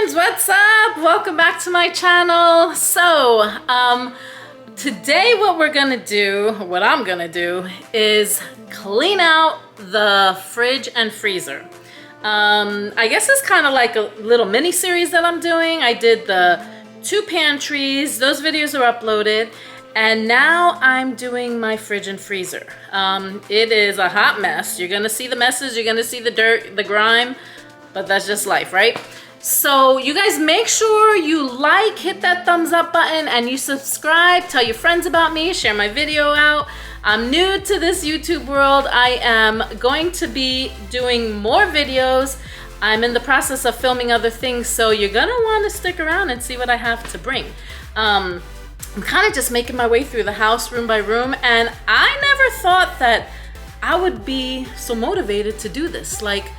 friends, what's up? Welcome back to my channel. So today what I'm gonna do is clean out the fridge and freezer. I guess it's kind of like a little mini series that I'm doing. I did the 2 pantries, those videos are uploaded, and now I'm doing my fridge and freezer. It is a hot mess. You're gonna see the messes, you're gonna see the dirt, the grime, but that's just life, right? So you guys make sure you like, hit that thumbs up button, and you subscribe. Tell your friends about me, share my video out. I'm new to this YouTube world. I am going to be doing more videos. I'm in the process of filming other things, so you're gonna want to stick around and see what I have to bring. I'm kind of just making my way through the house room by room, and I never thought that I would be so motivated to do this. Like,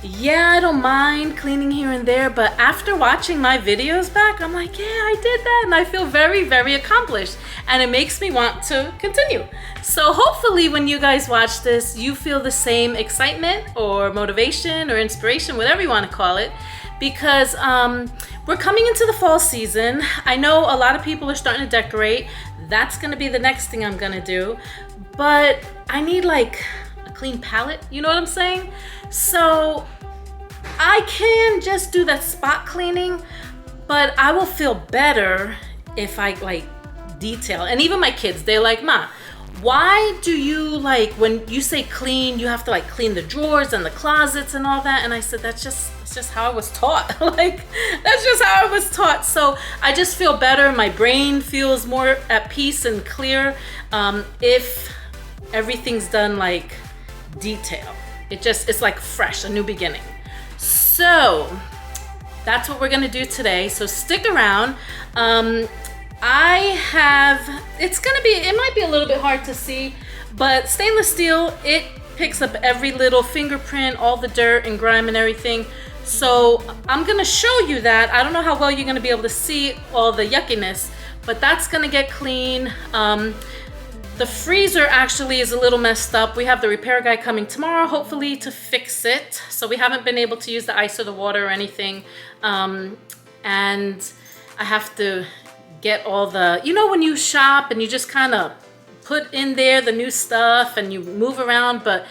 yeah, I don't mind cleaning here and there, but after watching my videos back, I'm like, yeah, I did that, and I feel very, very accomplished, and it makes me want to continue. So hopefully when you guys watch this, you feel the same excitement or motivation or inspiration, whatever you want to call it, because we're coming into the fall season. I know a lot of people are starting to decorate. That's gonna be the next thing I'm gonna do, but I need like a clean palette, you know what I'm saying? So I can just do that spot cleaning, but I will feel better if I like detail. And even my kids, they're like, Ma, why do you like, when you say clean, you have to like clean the drawers and the closets and all that? And I said, that's just how I was taught. Like, that's just how I was taught. So I just feel better. My brain feels more at peace and clear if everything's done like detail. It's like fresh, a new beginning. So that's what we're gonna do today. So stick around. It might be a little bit hard to see, but stainless steel, it picks up every little fingerprint, all the dirt and grime and everything. So I'm gonna show you that. I don't know how well you're gonna be able to see all the yuckiness, but that's gonna get clean. The freezer actually is a little messed up. We have the repair guy coming tomorrow, hopefully, to fix it. So we haven't been able to use the ice or the water or anything. And I have to get all the, you know when you shop and you just kind of put in there the new stuff and you move around, but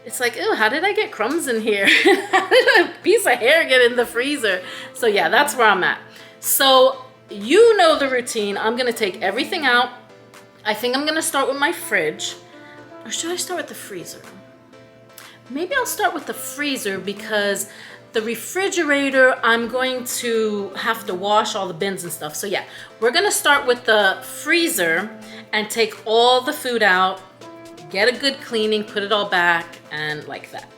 it's like, ew, how did I get crumbs in here? How did a piece of hair get in the freezer? So yeah, that's where I'm at. So you know the routine. I'm gonna take everything out. I think I'm gonna start with my fridge, or should I start with the freezer? Maybe I'll start with the freezer because the refrigerator, I'm going to have to wash all the bins and stuff. So yeah, we're gonna start with the freezer and take all the food out, get a good cleaning, put it all back, and like that.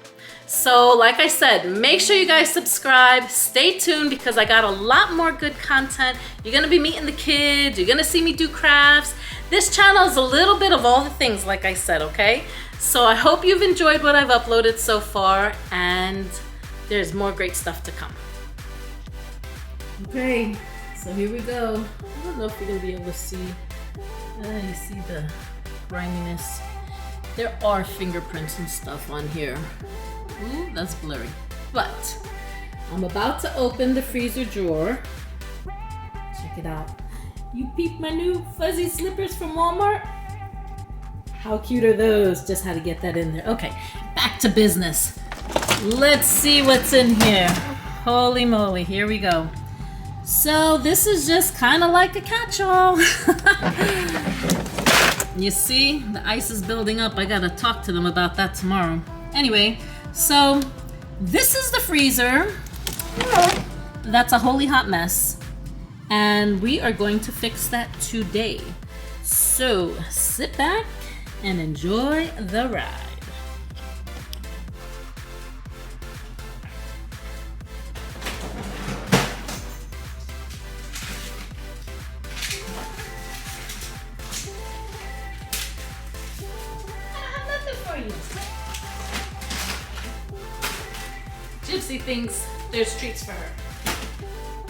So like I said, make sure you guys subscribe, stay tuned because I got a lot more good content. You're gonna be meeting the kids, you're gonna see me do crafts. This channel is a little bit of all the things, like I said, okay? So I hope you've enjoyed what I've uploaded so far, and there's more great stuff to come. Okay, so here we go. I don't know if you're gonna be able to see. You see the griminess. There are fingerprints and stuff on here. Ooh, that's blurry. But I'm about to open the freezer drawer. Check it out. You peep my new fuzzy slippers from Walmart? How cute are those? Just had to get that in there. Okay, back to business. Let's see what's in here. Holy moly, here we go. So this is just kind of like a catch-all. You see, the ice is building up. I gotta talk to them about that tomorrow. Anyway, so this is the freezer. That's a holy hot mess. And we are going to fix that today. So sit back and enjoy the ride. Gypsy thinks there's treats for her.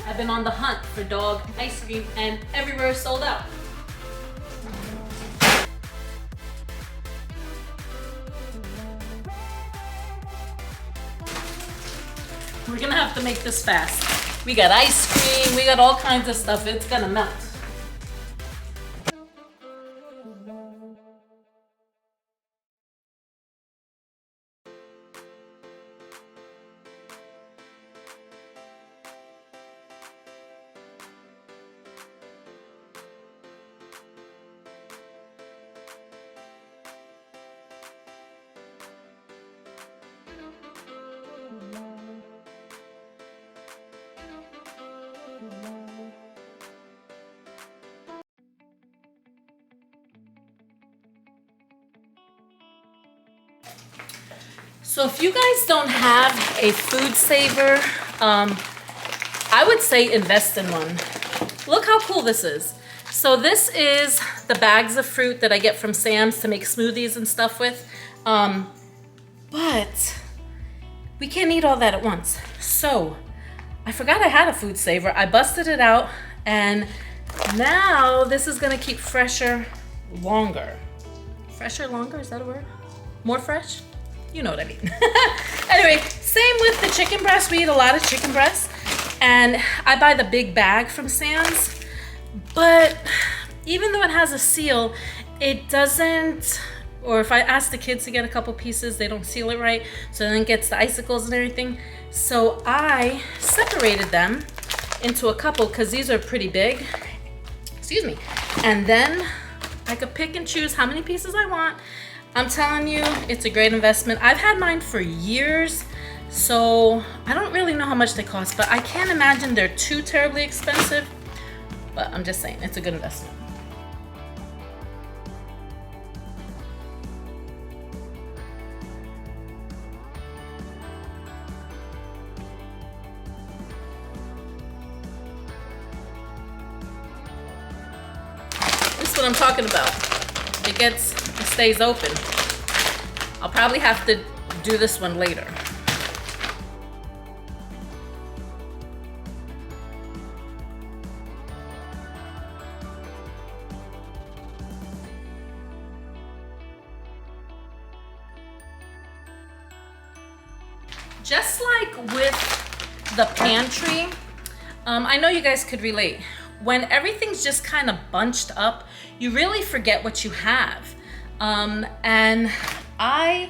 I've been on the hunt for dog ice cream and everywhere is sold out. We're gonna have to make this fast. We got ice cream. We got all kinds of stuff. It's gonna melt. So if you guys don't have a food saver, I would say invest in one. Look how cool this is. So this is the bags of fruit that I get from Sam's to make smoothies and stuff with. But we can't eat all that at once. So I forgot I had a food saver. I busted it out, and now this is gonna keep fresher longer. Fresher longer, is that a word? More fresh? You know what I mean. Anyway, same with the chicken breast. We eat a lot of chicken breast, and I buy the big bag from Sam's. But even though it has a seal, it doesn't, or if I ask the kids to get a couple pieces, they don't seal it right, so then it gets the icicles and everything. So I separated them into a couple because these are pretty big. Excuse me. And then I could pick and choose how many pieces I want. I'm telling you, it's a great investment. I've had mine for years, so I don't really know how much they cost, but I can't imagine they're too terribly expensive. But I'm just saying, it's a good investment. This is what I'm talking about. It stays open. I'll probably have to do this one later. Just like with the pantry, I know you guys could relate. When everything's just kind of bunched up, you really forget what you have. And I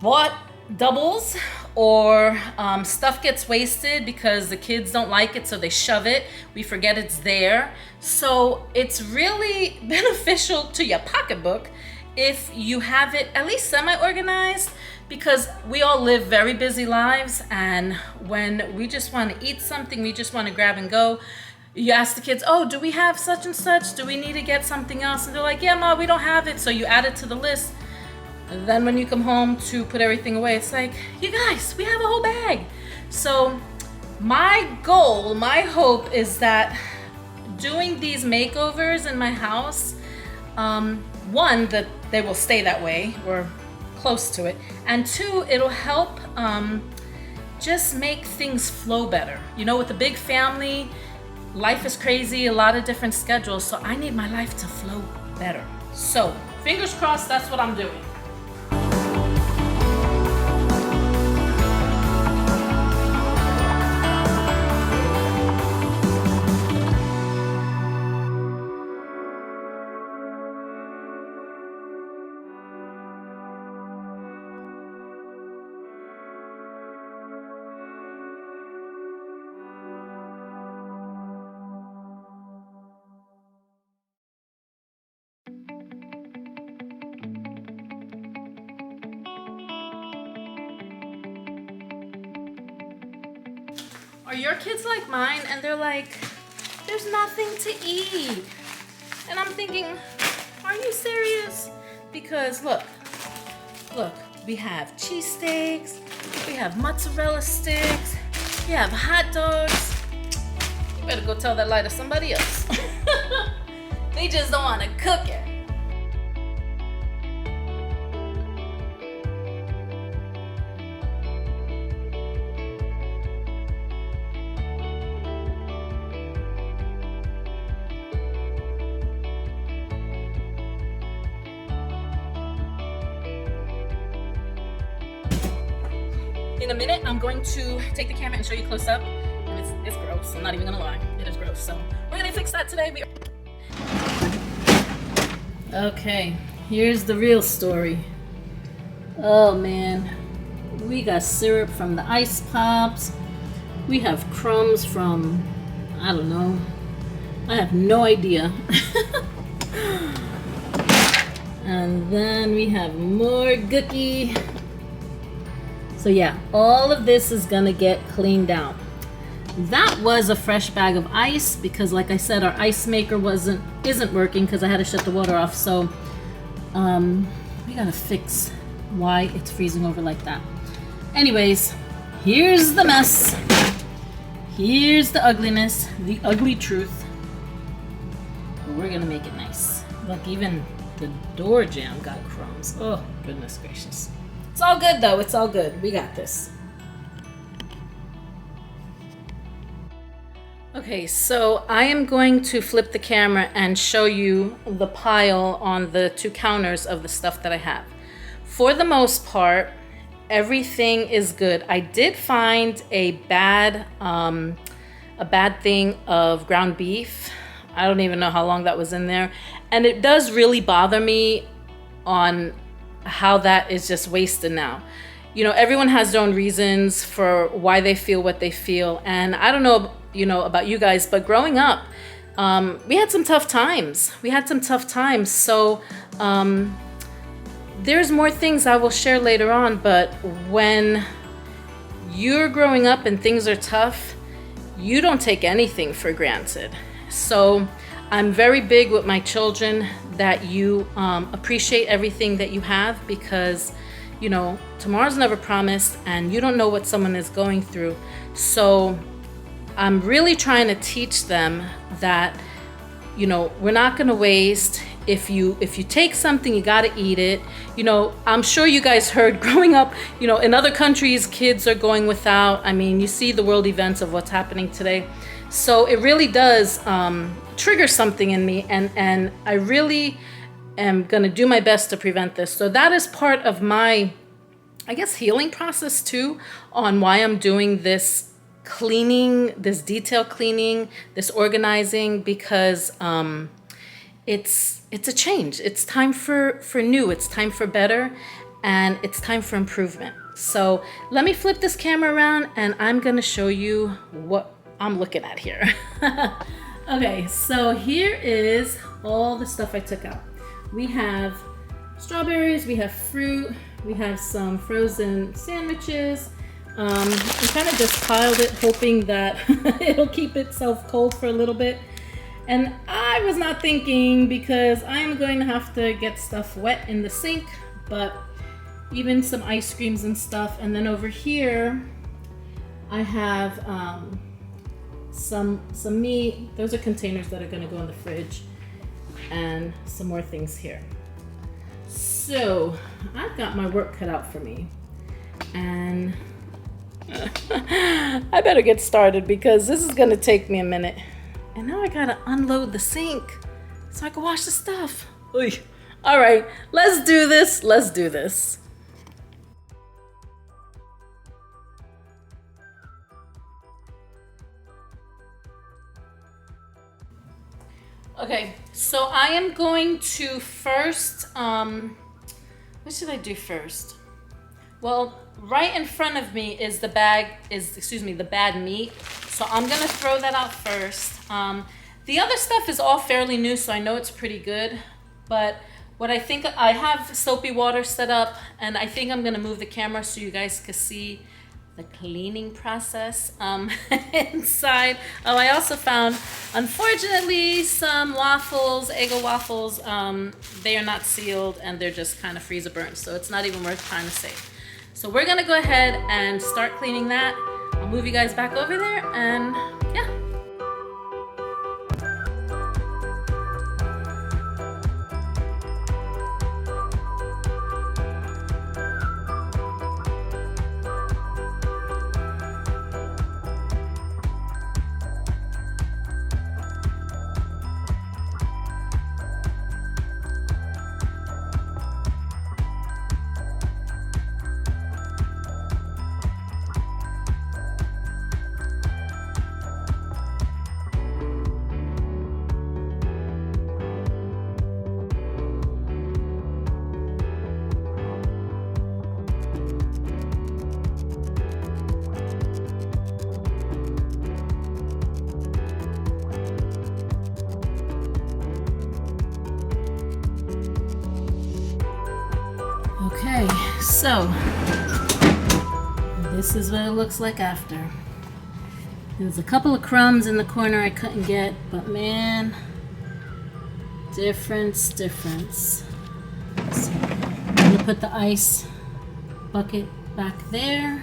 bought doubles, or stuff gets wasted because the kids don't like it, so they shove it. We forget it's there. So it's really beneficial to your pocketbook if you have it at least semi-organized, because we all live very busy lives, and when we just want to eat something, we just want to grab and go. You ask the kids, oh, do we have such and such? Do we need to get something else? And they're like, yeah, Ma, we don't have it. So you add it to the list. And then when you come home to put everything away, it's like, you guys, we have a whole bag. So my goal, my hope is that doing these makeovers in my house, one, that they will stay that way or close to it. And two, it'll help just make things flow better. You know, with a big family, life is crazy, a lot of different schedules, so I need my life to flow better. So, fingers crossed, that's what I'm doing. Are your kids like mine and they're like, there's nothing to eat? And I'm thinking, are you serious? Because look, we have cheesesteaks, we have mozzarella sticks, we have hot dogs. You better go tell that lie to somebody else. They just don't want to cook it. In a minute, I'm going to take the camera and show you close up. And it's gross. I'm not even gonna lie. It is gross. So we're gonna fix that today. Okay, here's the real story. Oh man, we got syrup from the ice pops. We have crumbs from, I don't know. I have no idea. And then we have more gookie. So yeah, all of this is gonna get cleaned out. That was a fresh bag of ice because, like I said, our ice maker isn't working because I had to shut the water off. So we gotta fix why it's freezing over like that. Anyways, here's the mess. Here's the ugliness, the ugly truth. But we're gonna make it nice. Look, even the door jamb got crumbs. Oh, goodness gracious. It's all good though, it's all good. We got this. Okay, so I am going to flip the camera and show you the pile on the two counters of the stuff that I have. For the most part, everything is good. I did find a bad thing of ground beef. I don't even know how long that was in there. And it does really bother me on how that is just wasted now. You know, everyone has their own reasons for why they feel what they feel. And I don't know, about you guys, but growing up, we had some tough times. So there's more things I will share later on, but when you're growing up and things are tough, you don't take anything for granted. So I'm very big with my children that you appreciate everything that you have because, tomorrow's never promised and you don't know what someone is going through. So I'm really trying to teach them that, we're not going to waste. If you take something, you got to eat it. I'm sure you guys heard growing up, in other countries, kids are going without. I mean, you see the world events of what's happening today. So it really does trigger something in me. And I really am going to do my best to prevent this. So that is part of my, healing process too, on why I'm doing this cleaning, this detail cleaning, this organizing, because it's a change. It's time for new, it's time for better, and it's time for improvement. So let me flip this camera around and I'm gonna show you what I'm looking at here. Okay, so here is all the stuff I took out. We have strawberries, we have fruit, we have some frozen sandwiches. I kind of just piled it hoping that it'll keep itself cold for a little bit. And I was not thinking because I'm going to have to get stuff wet in the sink, but even some ice creams and stuff. And then over here, I have some meat. Those are containers that are going to go in the fridge, and some more things here. So I've got my work cut out for me, and I better get started because this is going to take me a minute. And now I gotta unload the sink so I can wash the stuff. Oy. All right, let's do this. Okay, so I am going to first, what should I do first? Well, right in front of me is the bad meat. So I'm gonna throw that out first. The other stuff is all fairly new, so I know it's pretty good. But what I think, I have soapy water set up, and I think I'm gonna move the camera so you guys can see the cleaning process inside. Oh, I also found, unfortunately, some waffles, Eggo waffles. They are not sealed and they're just kind of freezer burnt, so it's not even worth trying to save. So we're gonna go ahead and start cleaning that. I'll move you guys back over there and yeah. So, this is what it looks like after. There's a couple of crumbs in the corner I couldn't get, but man, difference. So, I'm gonna put the ice bucket back there.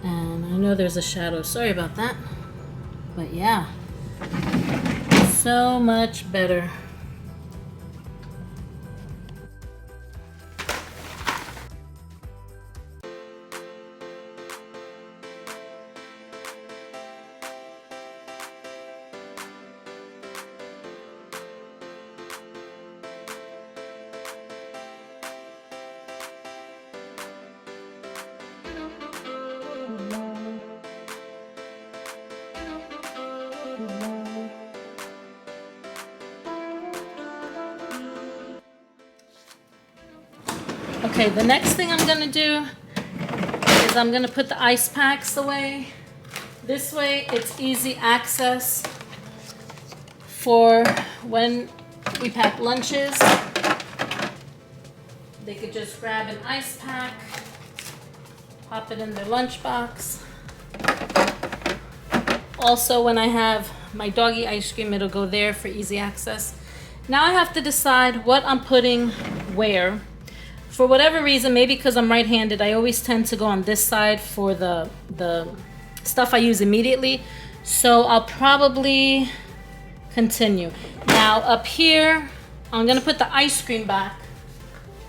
And I know there's a shadow, sorry about that. But yeah, so much better. Okay, the next thing I'm gonna do is I'm gonna put the ice packs away. This way it's easy access for when we pack lunches. They could just grab an ice pack, pop it in their lunchbox. Also, when I have my doggy ice cream, it'll go there for easy access. Now I have to decide what I'm putting where. For whatever reason, maybe because I'm right-handed, I always tend to go on this side for the stuff I use immediately. So I'll probably continue. Now up here, I'm gonna put the ice cream back,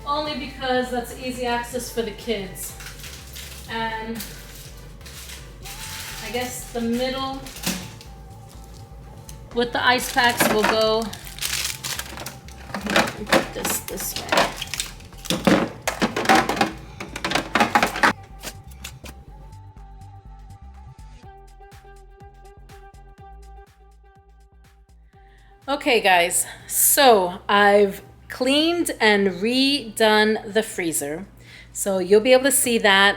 only because that's easy access for the kids. And I guess the middle with the ice packs will go, put this way. Okay guys, so I've cleaned and redone the freezer. So you'll be able to see that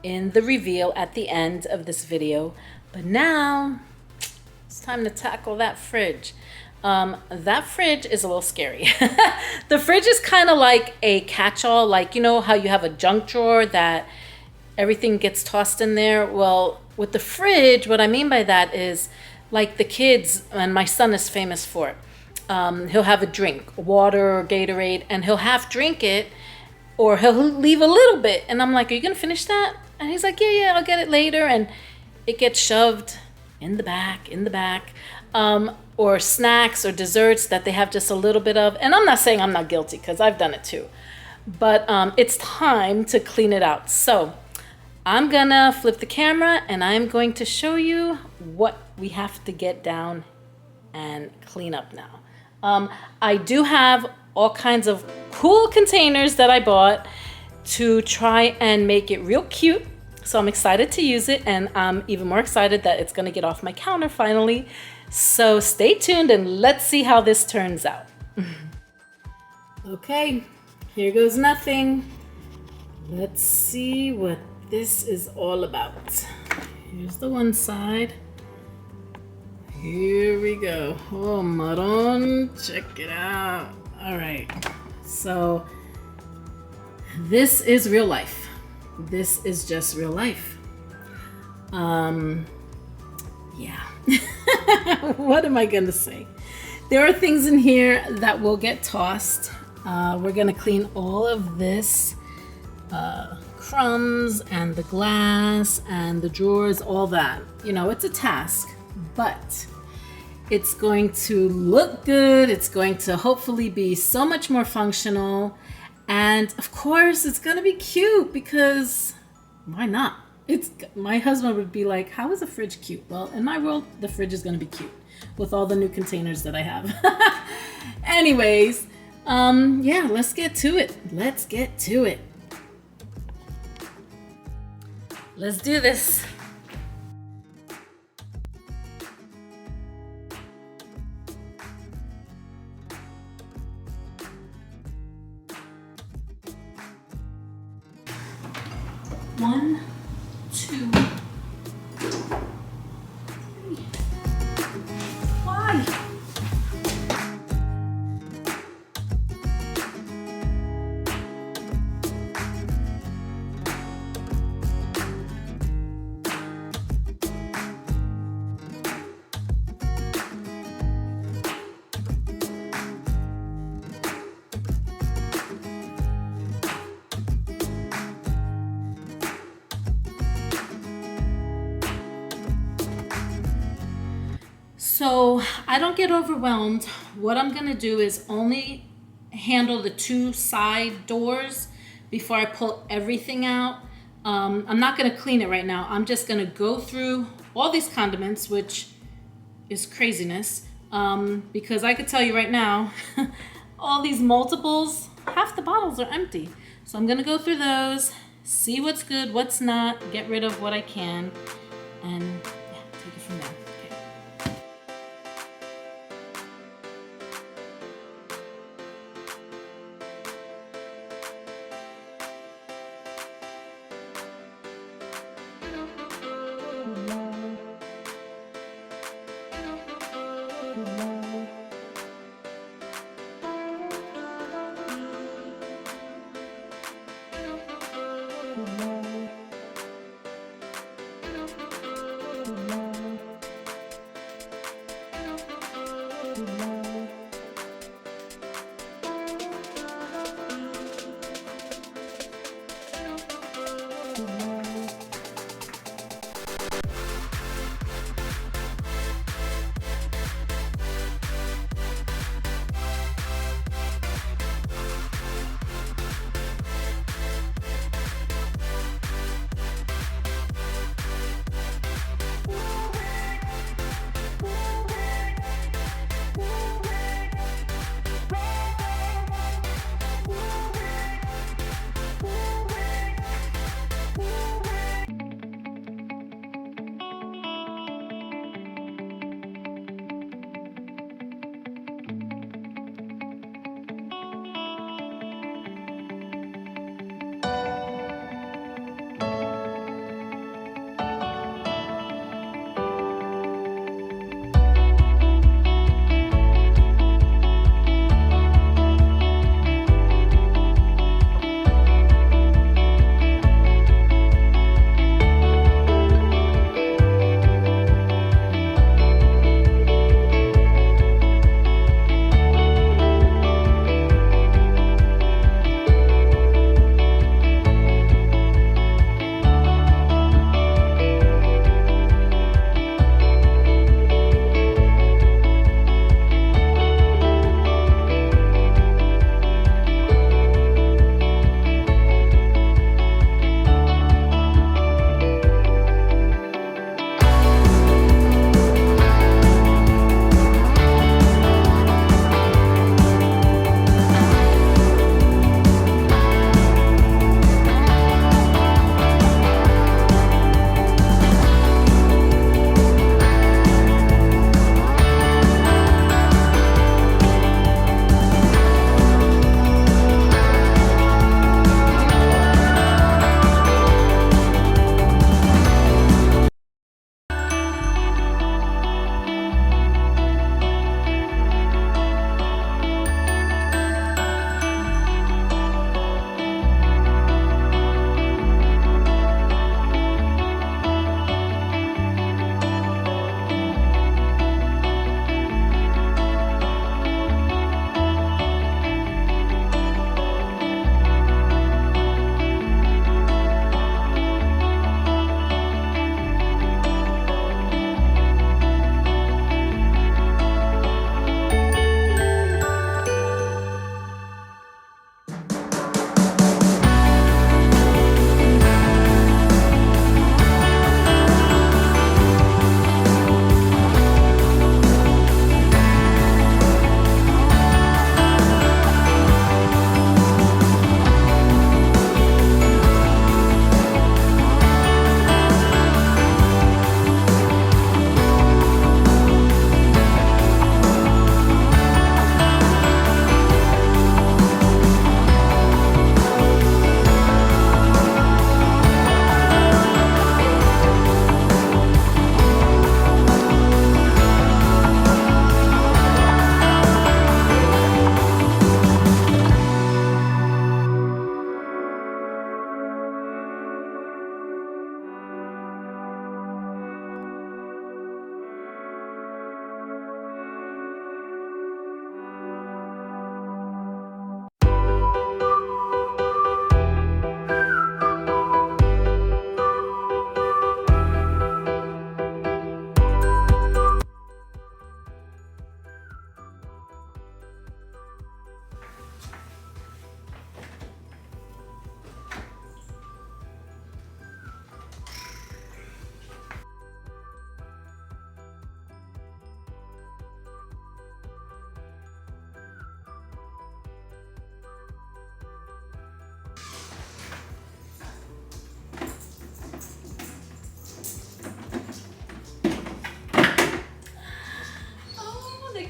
in the reveal at the end of this video. But now it's time to tackle that fridge. That fridge is a little scary. The fridge is kind of like a catch-all, like you know how you have a junk drawer that everything gets tossed in there? Well, with the fridge, what I mean by that is like the kids, and my son is famous for it. He'll have a drink, water or Gatorade, and he'll half drink it, or he'll leave a little bit. And I'm like, are you gonna finish that? And he's like, yeah, I'll get it later. And it gets shoved in the back. Or snacks or desserts that they have just a little bit of. And I'm not saying I'm not guilty, because I've done it too. But it's time to clean it out. So I'm gonna flip the camera and I'm going to show you what we have to get down and clean up now. I do have all kinds of cool containers that I bought to try and make it real cute. So I'm excited to use it, and I'm even more excited that it's gonna get off my counter finally. So stay tuned and let's see how this turns out. Okay, here goes nothing. Let's see what this is all about. Here's the one side. Here we go. Oh, Maron, check it out. All right, so this is real life. This is just real life. Yeah. What am I gonna say? There are things in here that will get tossed. We're gonna clean all of this crumbs and the glass and the drawers, all that. You know, it's a task, but it's going to look good. It's going to hopefully be so much more functional. And of course, it's gonna be cute, because why not? My husband would be like, how is a fridge cute? Well, in my world, the fridge is gonna be cute with all the new containers that I have. Anyways, yeah, let's get to it. Let's get to it. Let's do this. One, two, three. Why? So I don't get overwhelmed. What I'm gonna do is only handle the 2 side doors before I pull everything out. I'm not gonna clean it right now. I'm just gonna go through all these condiments, which is craziness, because I could tell you right now, all these multiples, half the bottles are empty. So I'm gonna go through those, see what's good, what's not, get rid of what I can, and yeah, take it from there. Okay.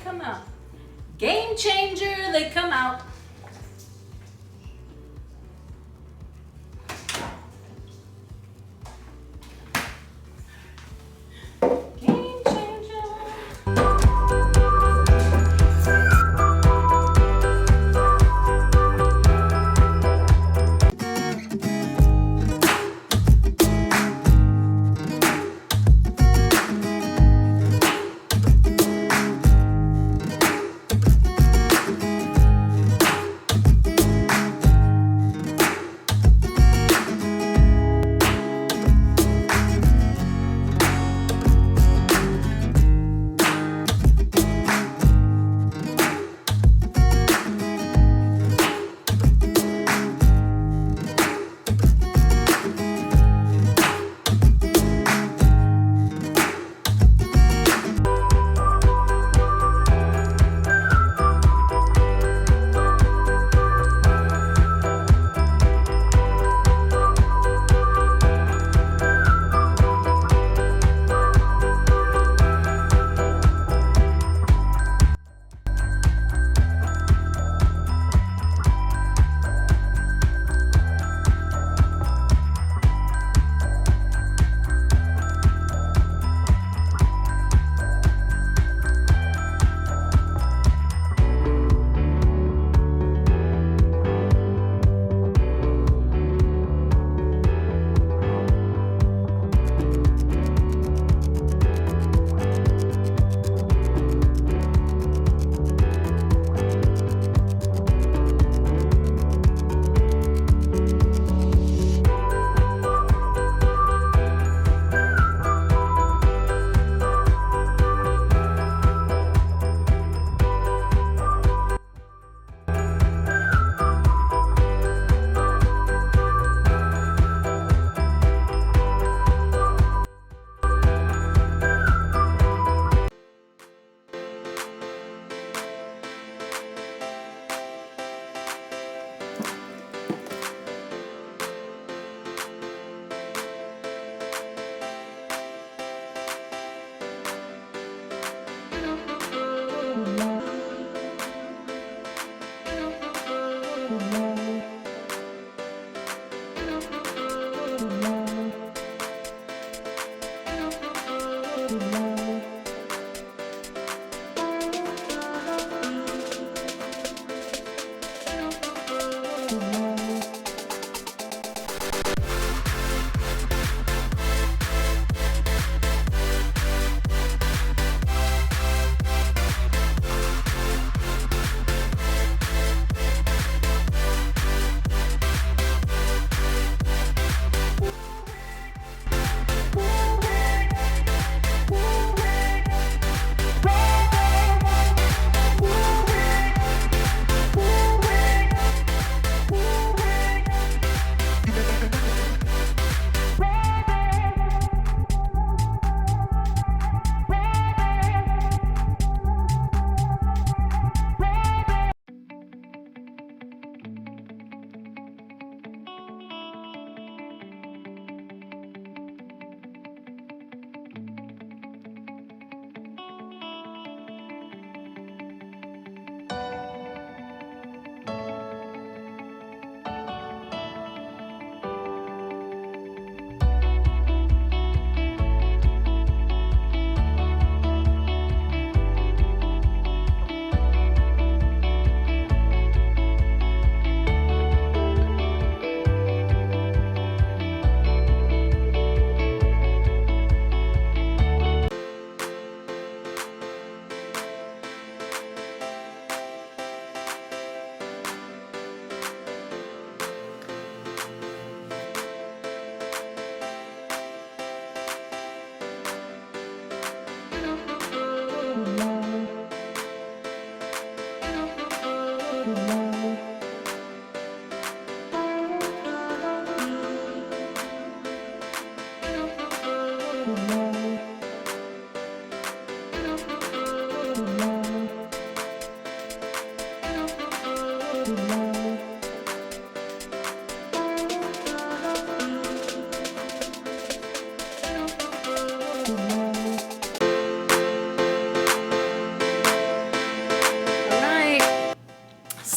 come out. Game changer, they come out. Game changer.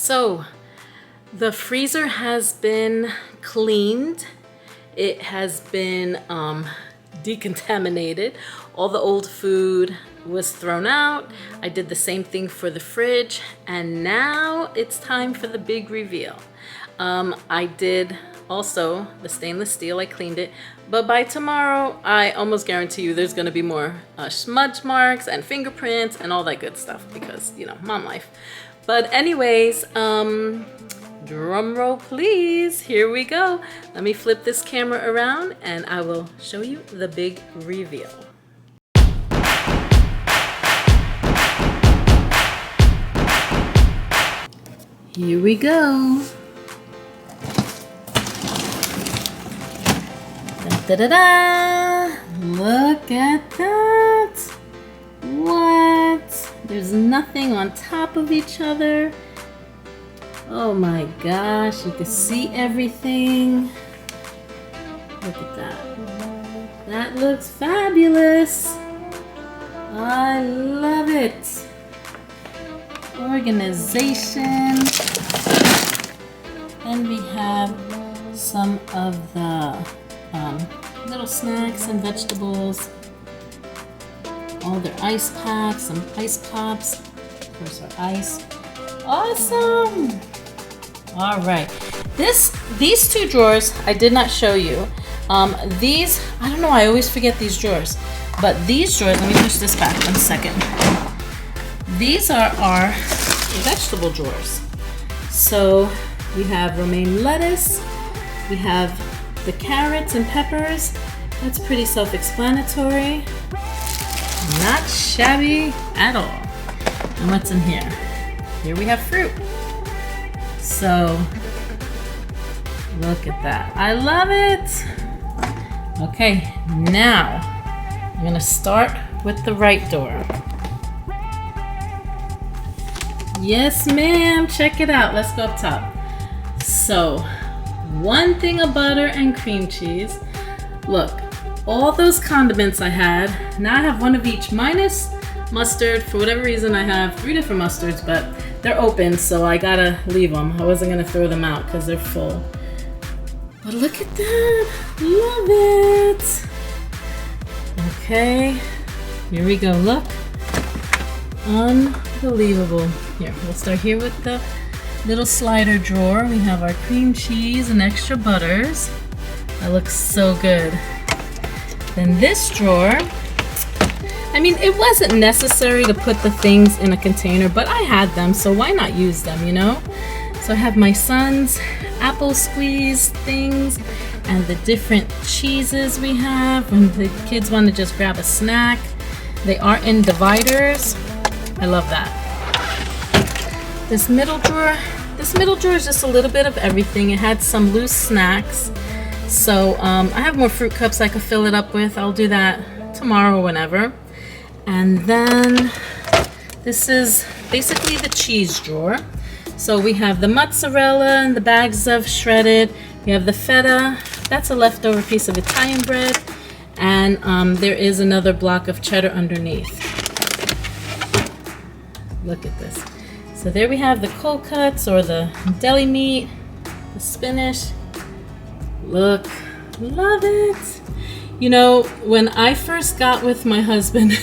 So the freezer has been cleaned. It has been decontaminated. All the old food was thrown out. I did the same thing for the fridge, and now it's time for the big reveal. I did also the stainless steel, I cleaned it, but by tomorrow I almost guarantee you there's gonna be more smudge marks and fingerprints and all that good stuff because, you know, mom life. But anyways, drum roll please, here we go. Let me flip this camera around and I will show you the big reveal. Here we go. Da da da! Look at that! What? There's nothing on top of each other. Oh my gosh, you can see everything. Look at that. That looks fabulous. I love it. Organization. And we have some of the little snacks and vegetables. All their ice packs, some ice pops. Of course, our ice. Awesome! All right, these two drawers I did not show you. These, I don't know, I always forget these drawers. But these drawers, let me push this back 1 second. These are our vegetable drawers. So we have romaine lettuce, we have the carrots and peppers. That's pretty self-explanatory. Not shabby at all. And what's in here? Here we have fruit. So look at that. I love it. Okay, now I'm gonna start with the right door. Yes, ma'am. Check it out. Let's go up top. So, 1 thing of butter and cream cheese. Look, all those condiments I had, now I have 1 of each minus mustard. For whatever reason, I have 3 different mustards, but they're open, so I gotta leave them. I wasn't gonna throw them out because they're full. But look at that. Love it. Okay, here we go. Look. Unbelievable. Here, we'll start here with the little slider drawer. We have our cream cheese and extra butters. That looks so good. Then this drawer, I mean, it wasn't necessary to put the things in a container, but I had them, so why not use them, you know? So I have my son's apple squeeze things and the different cheeses we have when the kids want to just grab a snack. They are in dividers. I love that. This middle drawer is just a little bit of everything. It had some loose snacks. So I have more fruit cups I could fill it up with. I'll do that tomorrow or whenever. And then this is basically the cheese drawer. So we have the mozzarella and the bags of shredded. We have the feta. That's a leftover piece of Italian bread. And there is another block of cheddar underneath. Look at this. So there we have the cold cuts or the deli meat, the spinach. Look, love it. You know, when I first got with my husband,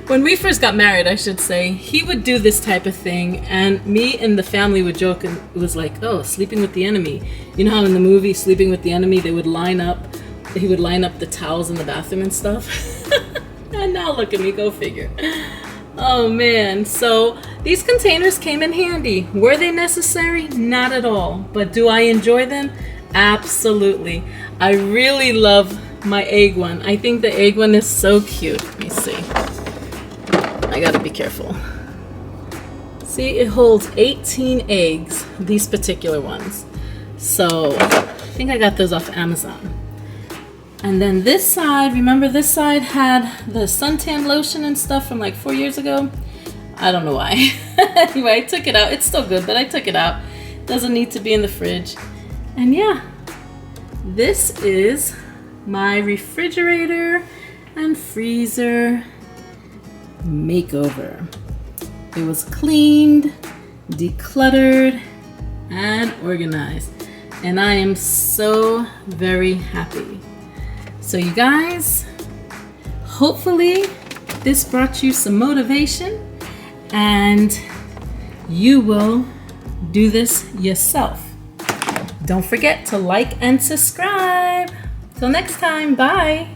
when we first got married, I should say, he would do this type of thing, and me and the family would joke, and it was like, oh, sleeping with the enemy. You know how in the movie Sleeping with the Enemy, he would line up the towels in the bathroom and stuff? And now look at me, go figure. Oh man, so these containers came in handy. Were they necessary? Not at all. But do I enjoy them? Absolutely. I really love my egg one. I think the egg one is so cute. Let me see. I gotta be careful. See, it holds 18 eggs, these particular ones. So I think I got those off Amazon. And then this side, remember this side had the suntan lotion and stuff from like 4 years ago? I don't know why. Anyway, I took it out. It's still good, but I took it out. Doesn't need to be in the fridge. And yeah, this is my refrigerator and freezer makeover. It was cleaned, decluttered, and organized. And I am so very happy. So you guys, hopefully this brought you some motivation and you will do this yourself. Don't forget to like and subscribe. Till next time, bye.